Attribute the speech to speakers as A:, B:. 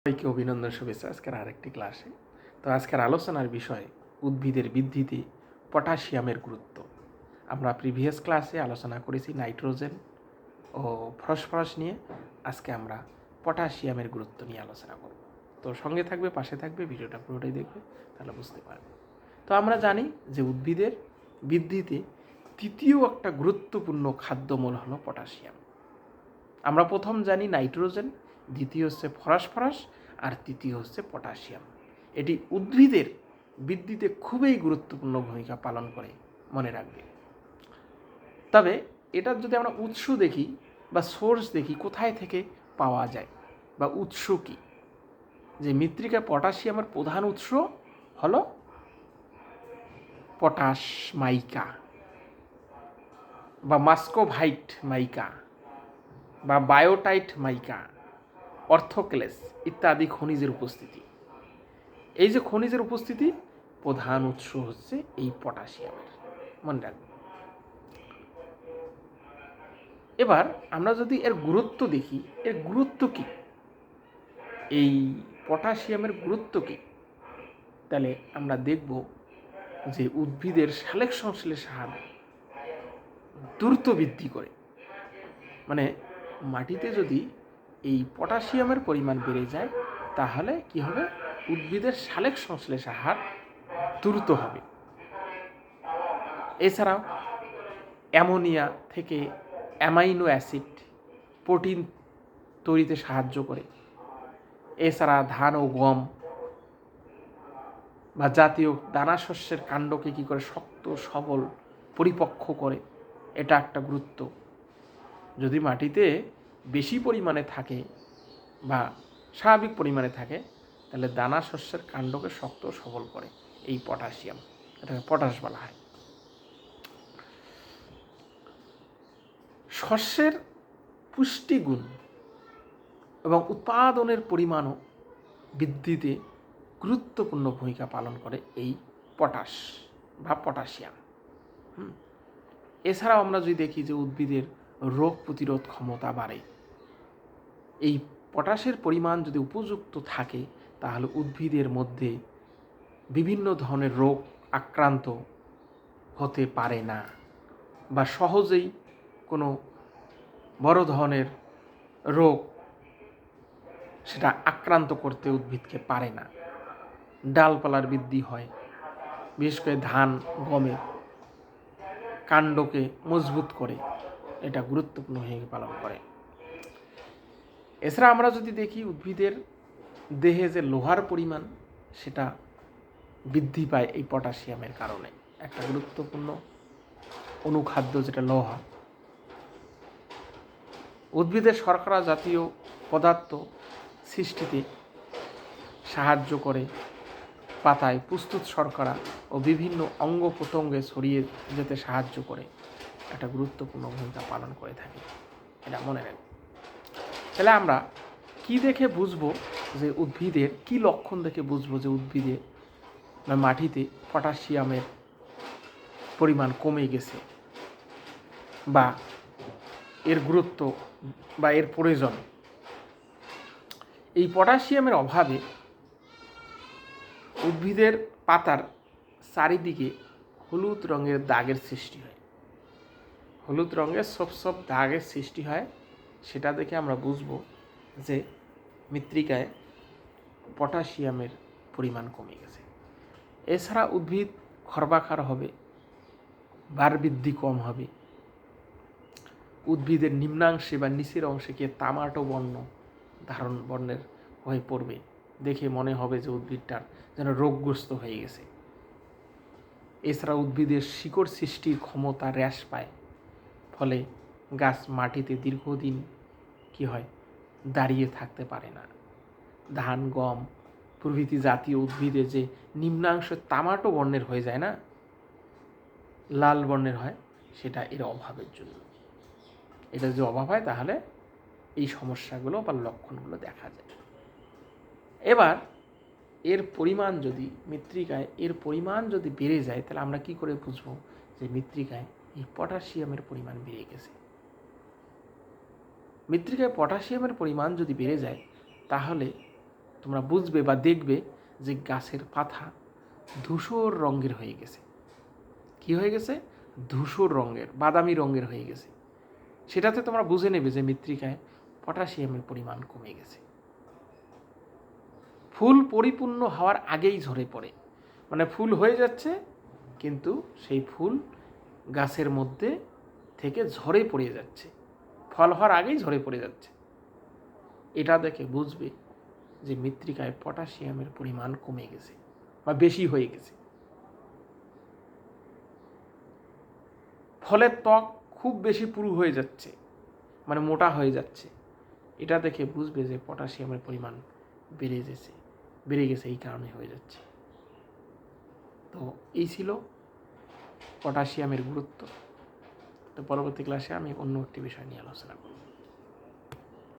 A: সবাইকে অভিনন্দন, শুভেচ্ছা আজকের আরেকটি ক্লাসে। তো আজকের আলোচনার বিষয় উদ্ভিদের বৃদ্ধিতে পটাশিয়ামের গুরুত্ব। আমরা প্রিভিয়াস ক্লাসে আলোচনা করেছি নাইট্রোজেন ও ফসফরাস নিয়ে। আজকে আমরা পটাশিয়ামের গুরুত্ব নিয়ে আলোচনা করব। তো সঙ্গে থাকবে, পাশে থাকবে, ভিডিওটা পুরোটাই দেখবে, তাহলে বুঝতে পারবে। তো আমরা জানি যে উদ্ভিদের বৃদ্ধিতে তৃতীয় একটা গুরুত্বপূর্ণ খাদ্যমূল হলো পটাশিয়াম। আমরা প্রথম জানি নাইট্রোজেন, দ্বিতীয় হচ্ছে ফসফরাস, আর তৃতীয় হচ্ছে পটাশিয়াম। এটি উদ্ভিদের বৃদ্ধিতে খুবই গুরুত্বপূর্ণ ভূমিকা পালন করে, মনে রাখবে। তবে এটার যদি আমরা উৎস দেখি বা সোর্স দেখি, কোথায় থেকে পাওয়া যায় বা উৎস কী, যে মৃত্তিকা পটাশিয়ামের প্রধান উৎস হলো পটাশ মাইকা বা মাস্কোভাইট মাইকা বা বায়োটাইট মাইকা, অর্থোক্লেস ইত্যাদি খনিজের উপস্থিতি। এই যে খনিজের উপস্থিতি, প্রধান উৎস হচ্ছে এই পটাশিয়ামের, মনে রাখবেন। এবার আমরা যদি এর গুরুত্ব দেখি, এর গুরুত্ব কি, এই পটাশিয়ামের গুরুত্ব কি, তাহলে আমরা দেখব যে উদ্ভিদের সালোক সংশ্লেষ হার দ্রুত বৃদ্ধি করে। মানে মাটিতে যদি এই পটাশিয়ামের পরিমাণ বেড়ে যায়, তাহলে কি হবে, উদ্ভিদের সালোক সংশ্লেষ হার দ্রুত হবে। এছাড়াও অ্যামোনিয়া থেকে অ্যামাইনো অ্যাসিড প্রোটিন তৈরিতে সাহায্য করে। এছাড়া ধান ও গম বা জাতীয় দানা শস্যের কাণ্ডকে কী করে শক্ত সবল পরিপক্ক করে, এটা একটা গুরুত্ব। যদি মাটিতে বেশি পরিমাণে থাকে বা স্বাভাবিক পরিমাণে থাকে, তাহলে দানা শস্যের কাণ্ডকে শক্ত সবল করে এই পটাশিয়াম, এটাকে পটাশ বলা হয়। শস্যের পুষ্টিগুণ এবং উৎপাদনের পরিমাণও বৃদ্ধিতে গুরুত্বপূর্ণ ভূমিকা পালন করে এই পটাশ বা পটাশিয়াম। এছাড়াও আমরা যদি দেখি যে উদ্ভিদের রোগ প্রতিরোধ ক্ষমতা বাড়ে। এই পটাশের পরিমাণ যদি উপযুক্ত থাকে, তাহলে উদ্ভিদের মধ্যে বিভিন্ন ধরনের রোগ আক্রান্ত হতে পারে না, বা সহজেই কোনো বড় ধরনের রোগ সেটা আক্রান্ত করতে উদ্ভিদকে পারে না। ডালপালার বৃদ্ধি হয়, বিশেষ করে ধান গমে কাণ্ডকে মজবুত করে, এটা গুরুত্বপূর্ণ ভূমিকা পালন করে। এছাড়া আমরা যদি দেখি উদ্ভিদের দেহে যে লোহার পরিমাণ, সেটা বৃদ্ধি পায় এই পটাশিয়ামের কারণে। একটা গুরুত্বপূর্ণ অনুখাদ্য যেটা লোহা, উদ্ভিদের শর্করা জাতীয় পদার্থ সৃষ্টিতে সাহায্য করে। পাতায় প্রস্তুত শর্করা ও বিভিন্ন অঙ্গ প্রত্যঙ্গে ছড়িয়ে যেতে সাহায্য করে, একটা গুরুত্বপূর্ণ ভূমিকা পালন করে থাকে, এটা মনে রাখবে। তাহলে আমরা কি দেখে বুঝবো যে উদ্ভিদের, কি লক্ষণ দেখে বুঝবো যে উদ্ভিদে মাটিতে পটাশিয়ামের পরিমাণ কমে গেছে বা এর গুরুত্ব বা এর প্রয়োজন? এই পটাশিয়ামের অভাবে উদ্ভিদের পাতার চারিদিকে হলুদ রঙের দাগের সৃষ্টি হয়, হলুদ রঙের সব দাগের সৃষ্টি হয়। সেটা দেখে আমরা বুঝবো যে মৃত্তিকায় পটাশিয়ামের পরিমাণ কমে গেছে। এছাড়া উদ্ভিদ খর্বাকার হবে, বার বৃদ্ধি কম হবে, উদ্ভিদের নিম্নাংশে বা নিচের অংশে গিয়ে তামাটো বর্ণের হয়ে পড়বে। দেখে মনে হবে যে উদ্ভিদটার যেন রোগগ্রস্ত হয়ে গেছে। এছাড়া উদ্ভিদের শিকড় সৃষ্টির ক্ষমতা হ্রাস পায়, ফলে গাছ মাটিতে দীর্ঘদিন কি হয়, দাঁড়িয়ে থাকতে পারে না। ধান গম প্রভৃতি জাতীয় উদ্ভিদে যে নিম্নাংশ তামাটো বর্ণের হয়ে যায় না, লাল বর্ণের হয়, সেটা এর অভাবের জন্য। এটা যদি অভাব হয়, তাহলে এই সমস্যাগুলো বা লক্ষণগুলো দেখা যায়। এবার এর পরিমাণ যদি মৃত্তিকায় এর পরিমাণ যদি বেড়ে যায়, তাহলে আমরা কি করে বুঝবো যে মৃত্তিকায় এই পটাশিয়ামের পরিমাণ বেড়ে গেছে? মৃত্তিকায় পটাশিয়ামের পরিমাণ যদি বেড়ে যায়, তাহলে তোমরা বুঝবে বা দেখবে যে গাছের পাতা ধূসর রঙের হয়ে গেছে। কি হয়ে গেছে? ধূসর রঙের, বাদামি রঙের হয়ে গেছে। সেটাতে তোমরা বুঝে নেবে যে মৃত্তিকায় পটাশিয়ামের পরিমাণ কমে গেছে। ফুল পরিপূর্ণ হওয়ার আগেই ঝরে পড়ে, মানে ফুল হয়ে যাচ্ছে কিন্তু সেই ফুল গাছের মধ্যে থেকে ঝরে পড়ে যাচ্ছে, ফল হওয়ার আগেই ঝরে পড়ে যাচ্ছে। এটা দেখে বুঝবে যে মৃত্তিকায় পটাশিয়ামের পরিমাণ কমে গেছে বা বেশি হয়ে গেছে। ফলের ত্বক খুব বেশি পুরু হয়ে যাচ্ছে, মানে মোটা হয়ে যাচ্ছে। এটা দেখে বুঝবে যে পটাশিয়ামের পরিমাণ বেড়ে গেছে এই কারণে হয়ে যাচ্ছে। তো এই ছিল পটাশিয়ামের গুরুত্ব। তো পরবর্তী ক্লাসে আমি অন্য একটি বিষয় নিয়ে আলোচনা করব।